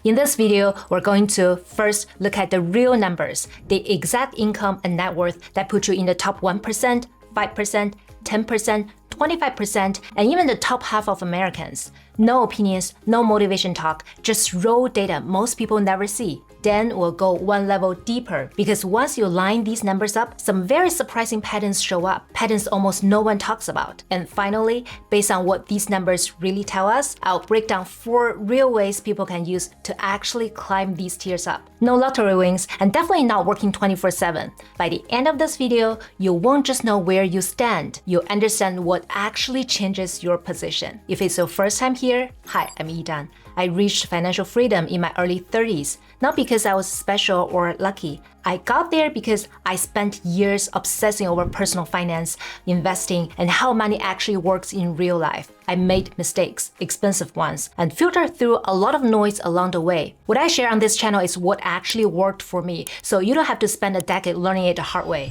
In this video, we're going to first look at the real numbers, the exact income and net worth that put you in the top 1%, 5%, 10%, 25%, and even the top half of Americans. No opinions, no motivation talk, just raw data most people never see. Then we'll go one level deeper, because once you line these numbers up, some very surprising patterns show up, patterns almost no one talks about. And finally, based on what these numbers really tell us, I'll break down 4 real ways people can use to actually climb these tiers up. No lottery wins, and definitely not working 24/7. By the end of this video, you won't just know where you stand, you'll understand what actually changes your position. If it's your first time here, hi, I'm Yidan. I reached financial freedom in my early 30s, not because I was special or lucky. I got there because I spent years obsessing over personal finance, investing, and how money actually works in real life. I made mistakes, expensive ones, and filtered through a lot of noise along the way. What I share on this channel is what actually worked for me, so you don't have to spend a decade learning it the hard way.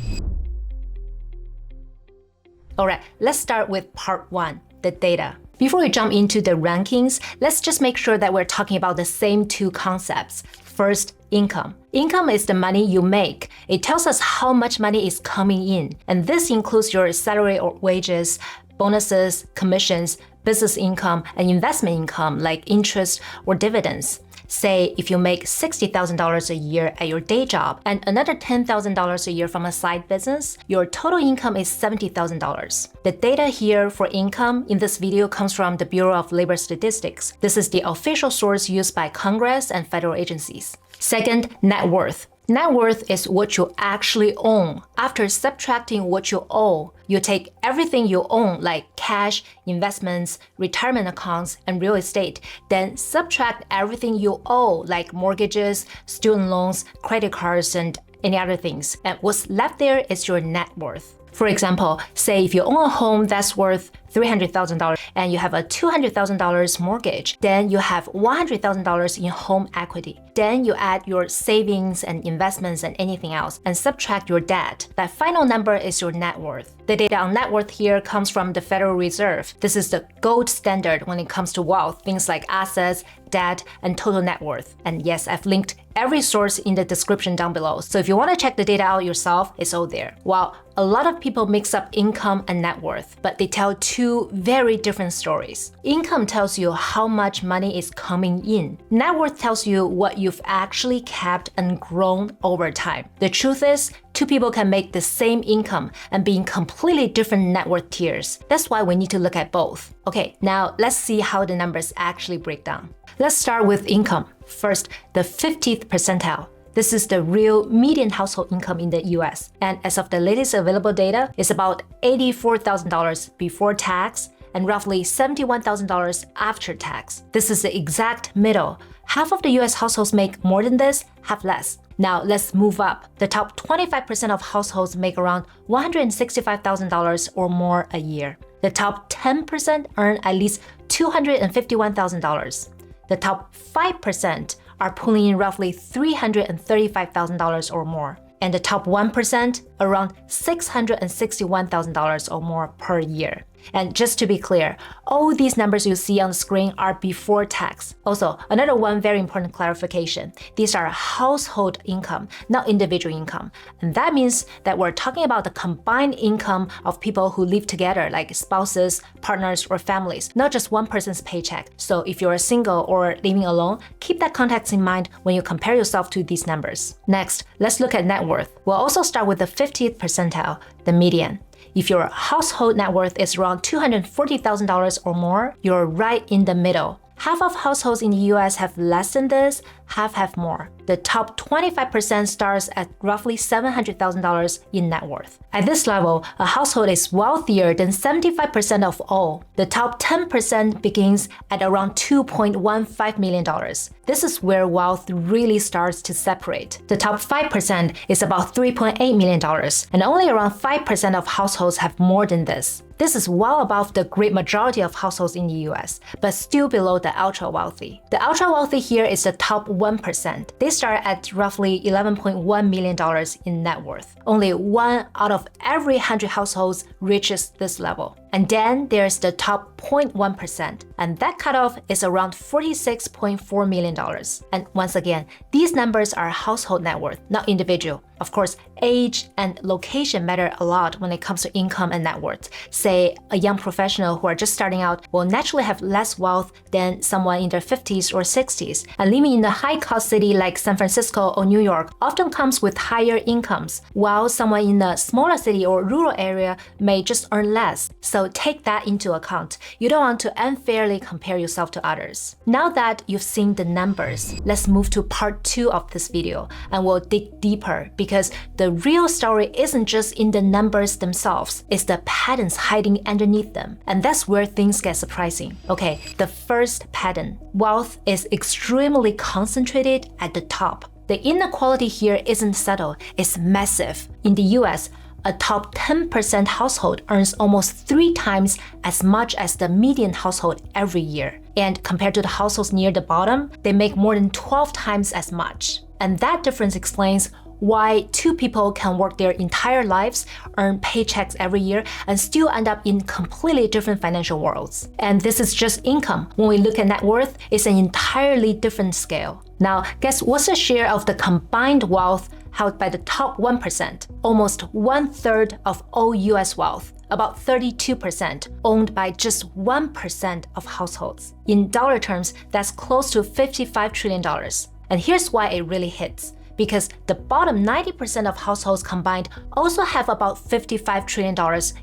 Alright, let's start with part 1, the data. Before we jump into the rankings, let's just make sure that we're talking about the same 2 concepts. First, income. Income is the money you make. It tells us how much money is coming in, and this includes your salary or wages, bonuses, commissions, business income, and investment income like interest or dividends. Say if you make $60,000 a year at your day job and another $10,000 a year from a side business, your total income is $70,000. The data here for income in this video comes from the Bureau of Labor Statistics. This is the official source used by Congress and federal agencies. Second, net worth. Net worth is what you actually own. After subtracting what you owe, you take everything you own like cash, investments, retirement accounts, and real estate, then subtract everything you owe like mortgages, student loans, credit cards, and any other things. And what's left there is your net worth. For example, say if you own a home that's worth $300,000 and you have a $200,000 mortgage, then you have $100,000 in home equity. Then you add your savings and investments and anything else and subtract your debt. That final number is your net worth. The data on net worth here comes from the Federal Reserve. This is the gold standard when it comes to wealth, things like assets, debt, and total net worth. And yes, I've linked every source in the description down below. So if you want to check the data out yourself, it's all there. While a lot of people mix up income and net worth, but they tell 2 very different stories. Income tells you how much money is coming in. Net worth tells you what you've actually kept and grown over time. The truth is, 2 people can make the same income and be in completely different net worth tiers. That's why we need to look at both. Okay, now let's see how the numbers actually break down. Let's start with income. First, the 50th percentile. This is the real median household income in the US. And as of the latest available data, it's about $84,000 before tax and roughly $71,000 after tax. This is the exact middle. Half of the US households make more than this, half less. Now let's move up. The top 25% of households make around $165,000 or more a year. The top 10% earn at least $251,000. The top 5% are pulling in roughly $335,000 or more. And the top 1% around $661,000 or more per year. And just to be clear, all these numbers you see on the screen are before tax. Also, another one very important clarification. These are household income, not individual income. And that means that we're talking about the combined income of people who live together, like spouses, partners, or families, not just one person's paycheck. So if you're single or living alone, keep that context in mind when you compare yourself to these numbers. Next, let's look at net worth. We'll also start with the 50th percentile, the median. If your household net worth is around $240,000 or more, you're right in the middle. Half of households in the US have less than this, half have more. The top 25% starts at roughly $700,000 in net worth. At this level, a household is wealthier than 75% of all. The top 10% begins at around $2.15 million. This is where wealth really starts to separate. The top 5% is about $3.8 million, and only around 5% of households have more than this. This is well above the great majority of households in the US, but still below the ultra-wealthy. The ultra-wealthy here is the top 1%. They start at roughly $11.1 million in net worth. Only 1 out of every 100 households reaches this level. And then there's the top 0.1%, and that cutoff is around $46.4 million. And once again, these numbers are household net worth, not individual. Of course, age and location matter a lot when it comes to income and net worth. Say, a young professional who are just starting out will naturally have less wealth than someone in their 50s or 60s. And living in a high-cost city like San Francisco or New York often comes with higher incomes, while someone in a smaller city or rural area may just earn less. So take that into account. You don't want to unfairly compare yourself to others. Now that you've seen the numbers, let's move to part 2 of this video, and we'll dig deeper because the real story isn't just in the numbers themselves, it's the patterns hiding underneath them. And that's where things get surprising. Okay, the first pattern. Wealth is extremely concentrated at the top. The inequality here isn't subtle, it's massive. In the US, a top 10% household earns almost 3 times as much as the median household every year. And compared to the households near the bottom, they make more than 12 times as much. And that difference explains why 2 people can work their entire lives, earn paychecks every year, and still end up in completely different financial worlds. And this is just income. When we look at net worth, it's an entirely different scale. Now, guess what's the share of the combined wealth held by the top 1%? Almost 1/3 of all US wealth, about 32%, owned by just 1% of households. In dollar terms, that's close to $55 trillion. And here's why it really hits. Because the bottom 90% of households combined also have about $55 trillion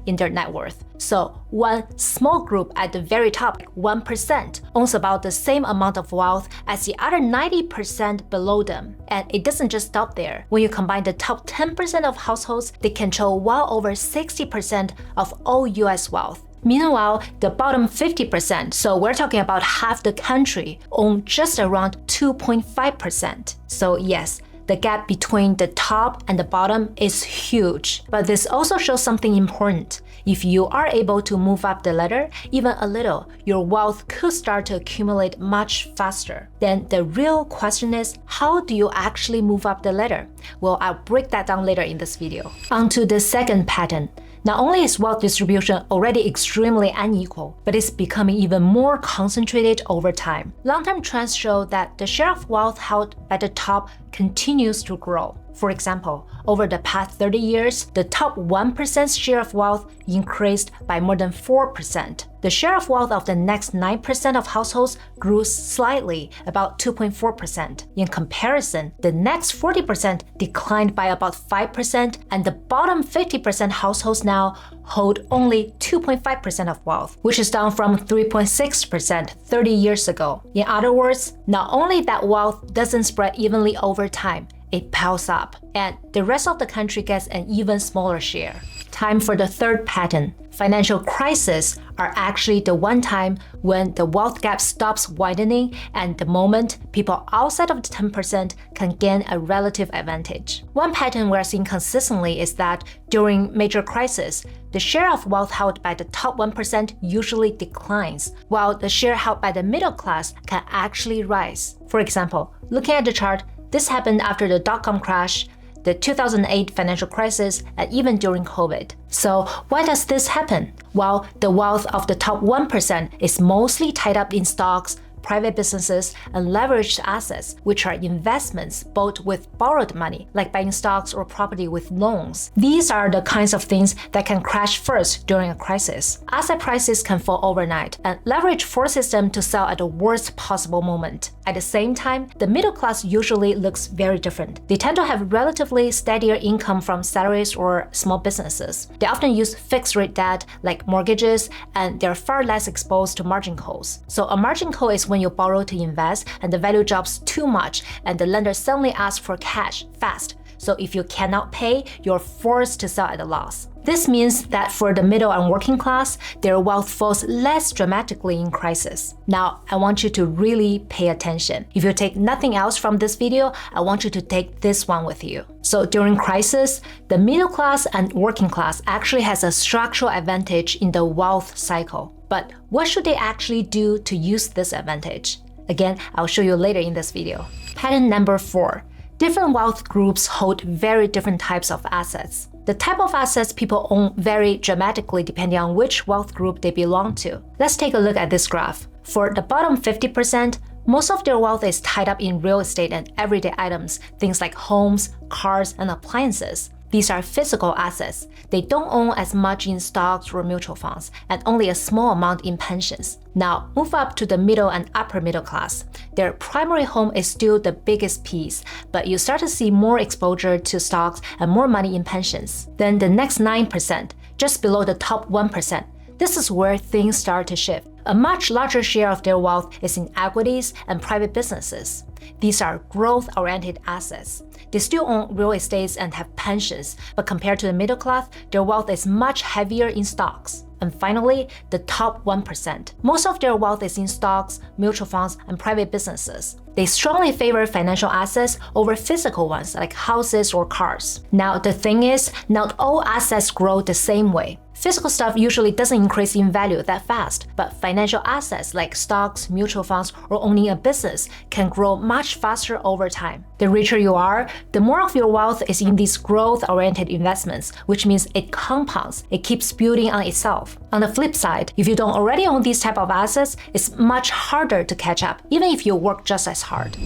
in their net worth. So one small group at the very top, 1%, owns about the same amount of wealth as the other 90% below them. And it doesn't just stop there. When you combine the top 10% of households, they control well over 60% of all US wealth. Meanwhile, the bottom 50%, so we're talking about half the country, own just around 2.5%. So yes, the gap between the top and the bottom is huge. But this also shows something important. If you are able to move up the ladder even a little, your wealth could start to accumulate much faster. Then the real question is, how do you actually move up the ladder? Well, I'll break that down later in this video. On to the second pattern. Not only is wealth distribution already extremely unequal, but it's becoming even more concentrated over time. Long-term trends show that the share of wealth held by the top continues to grow. For example, over the past 30 years, the top 1%'s share of wealth increased by more than 4%. The share of wealth of the next 9% of households grew slightly, about 2.4%. In comparison, the next 40% declined by about 5%, and the bottom 50% households now hold only 2.5% of wealth, which is down from 3.6% 30 years ago. In other words, not only that wealth doesn't spread evenly over time, it piles up, and the rest of the country gets an even smaller share. Time for the third pattern. Financial crises are actually the one time when the wealth gap stops widening and the moment people outside of the 10% can gain a relative advantage. One pattern we're seeing consistently is that during major crises, the share of wealth held by the top 1% usually declines, while the share held by the middle class can actually rise. For example, looking at the chart, this happened after the dot-com crash, the 2008 financial crisis, and even during COVID. So why does this happen? Well, the wealth of the top 1% is mostly tied up in stocks, private businesses, and leveraged assets, which are investments bought with borrowed money, like buying stocks or property with loans. These are the kinds of things that can crash first during a crisis. Asset prices can fall overnight, and leverage forces them to sell at the worst possible moment. At the same time, the middle class usually looks very different. They tend to have relatively steadier income from salaries or small businesses. They often use fixed-rate debt, like mortgages, and they're far less exposed to margin calls. So a margin call is when you borrow to invest and the value drops too much and the lender suddenly asks for cash fast. So if you cannot pay, you're forced to sell at a loss. This means that for the middle and working class, their wealth falls less dramatically in crisis. Now, I want you to really pay attention. If you take nothing else from this video, I want you to take this one with you. So during crisis, the middle class and working class actually has a structural advantage in the wealth cycle. But what should they actually do to use this advantage? Again, I'll show you later in this video. Pattern number 4. Different wealth groups hold very different types of assets. The type of assets people own vary dramatically depending on which wealth group they belong to. Let's take a look at this graph. For the bottom 50%, most of their wealth is tied up in real estate and everyday items, things like homes, cars, and appliances. These are physical assets. They don't own as much in stocks or mutual funds, and only a small amount in pensions. Now, move up to the middle and upper middle class. Their primary home is still the biggest piece, but you start to see more exposure to stocks and more money in pensions. Then the next 9%, just below the top 1%. This is where things start to shift. A much larger share of their wealth is in equities and private businesses. These are growth-oriented assets. They still own real estates and have pensions, but compared to the middle class, their wealth is much heavier in stocks. And finally, the top 1%. Most of their wealth is in stocks, mutual funds, and private businesses. They strongly favor financial assets over physical ones like houses or cars. Now, the thing is, not all assets grow the same way. Physical stuff usually doesn't increase in value that fast, but financial assets like stocks, mutual funds, or owning a business can grow much faster over time. The richer you are, the more of your wealth is in these growth-oriented investments, which means it compounds, it keeps building on itself. On the flip side, if you don't already own these type of assets, it's much harder to catch up, even if you work just as hard.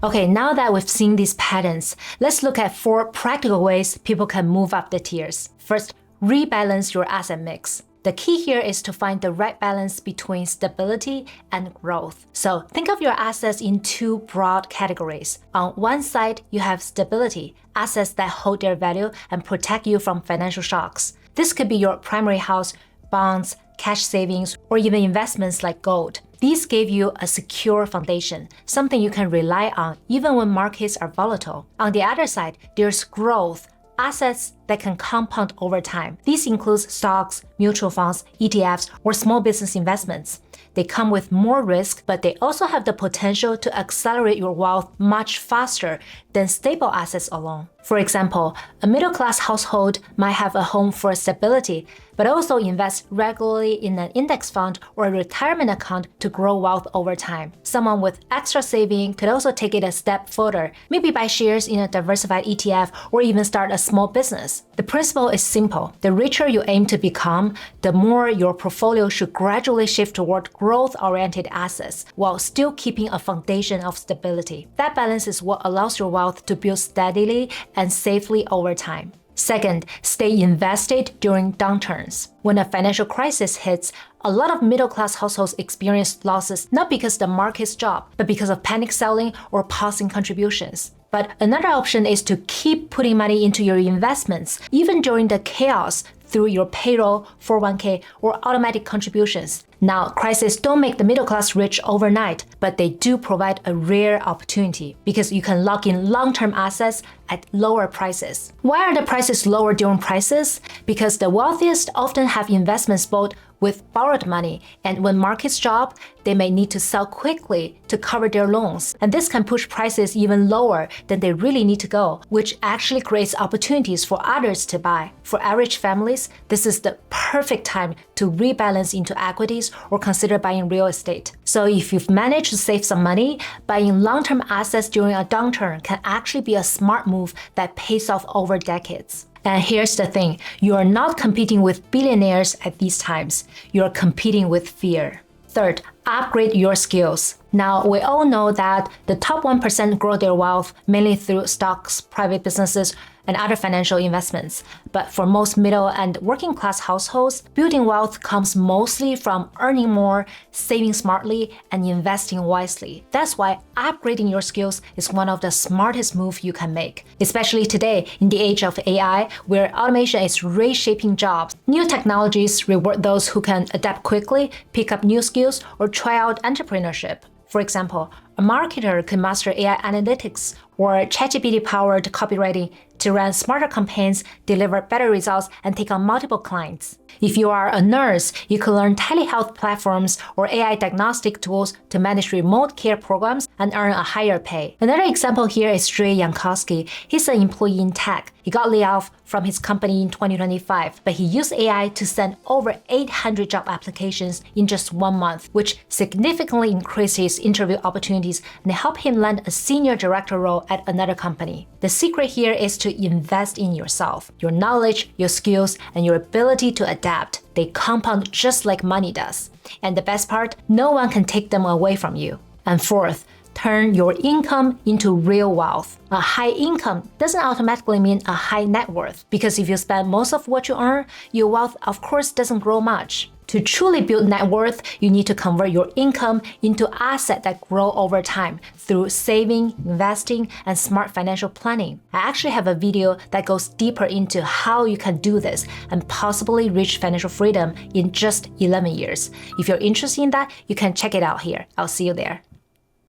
Okay, now that we've seen these patterns, let's look at 4 practical ways people can move up the tiers. First, rebalance your asset mix. The key here is to find the right balance between stability and growth. So think of your assets in 2 broad categories. On one side, you have stability, assets that hold their value and protect you from financial shocks. This could be your primary house, bonds, cash savings, or even investments like gold. These give you a secure foundation, something you can rely on even when markets are volatile. On the other side, there's growth, assets that can compound over time. These include stocks, mutual funds, ETFs, or small business investments. They come with more risk, but they also have the potential to accelerate your wealth much faster than stable assets alone. For example, a middle-class household might have a home for stability, but also invest regularly in an index fund or a retirement account to grow wealth over time. Someone with extra saving could also take it a step further, maybe buy shares in a diversified ETF or even start a small business. The principle is simple. The richer you aim to become, the more your portfolio should gradually shift toward growth-oriented assets while still keeping a foundation of stability. That balance is what allows your wealth to build steadily and safely over time. Second, stay invested during downturns. When a financial crisis hits, a lot of middle-class households experience losses not because the markets drop, but because of panic selling or pausing contributions. But another option is to keep putting money into your investments, even during the chaos, through your payroll, 401k, or automatic contributions. Now, crises don't make the middle class rich overnight, but they do provide a rare opportunity because you can lock in long-term assets at lower prices. Why are the prices lower during crises? Because the wealthiest often have investments bought with borrowed money, and when markets drop, they may need to sell quickly to cover their loans. And this can push prices even lower than they really need to go, which actually creates opportunities for others to buy. For average families, this is the perfect time to rebalance into equities or consider buying real estate. So if you've managed to save some money, buying long-term assets during a downturn can actually be a smart move that pays off over decades. And here's the thing, you are not competing with billionaires at these times. You are competing with fear. Third, upgrade your skills. Now, we all know that the top 1% grow their wealth mainly through stocks, private businesses, and other financial investments. But for most middle and working class households, building wealth comes mostly from earning more, saving smartly, and investing wisely. That's why upgrading your skills is one of the smartest moves you can make, especially today in the age of AI, where automation is reshaping jobs. New technologies reward those who can adapt quickly, pick up new skills, or try out entrepreneurship. For example, a marketer could master AI analytics or ChatGPT-powered copywriting to run smarter campaigns, deliver better results, and take on multiple clients. If you are a nurse, you could learn telehealth platforms or AI diagnostic tools to manage remote care programs and earn a higher pay. Another example here is Dre Yankowski. He's an employee in tech. He got laid off from his company in 2025, but he used AI to send over 800 job applications in just 1 month, which significantly increased his interview opportunities opportunities and help him land a senior director role at another company. The secret here is to invest in yourself. Your knowledge, your skills, and your ability to adapt, they compound just like money does. And the best part, no one can take them away from you. And fourth, turn your income into real wealth. A high income doesn't automatically mean a high net worth, because if you spend most of what you earn, your wealth of course doesn't grow much. To truly build net worth, you need to convert your income into assets that grow over time through saving, investing, and smart financial planning. I actually have a video that goes deeper into how you can do this and possibly reach financial freedom in just 11 years. If you're interested in that, you can check it out here. I'll see you there.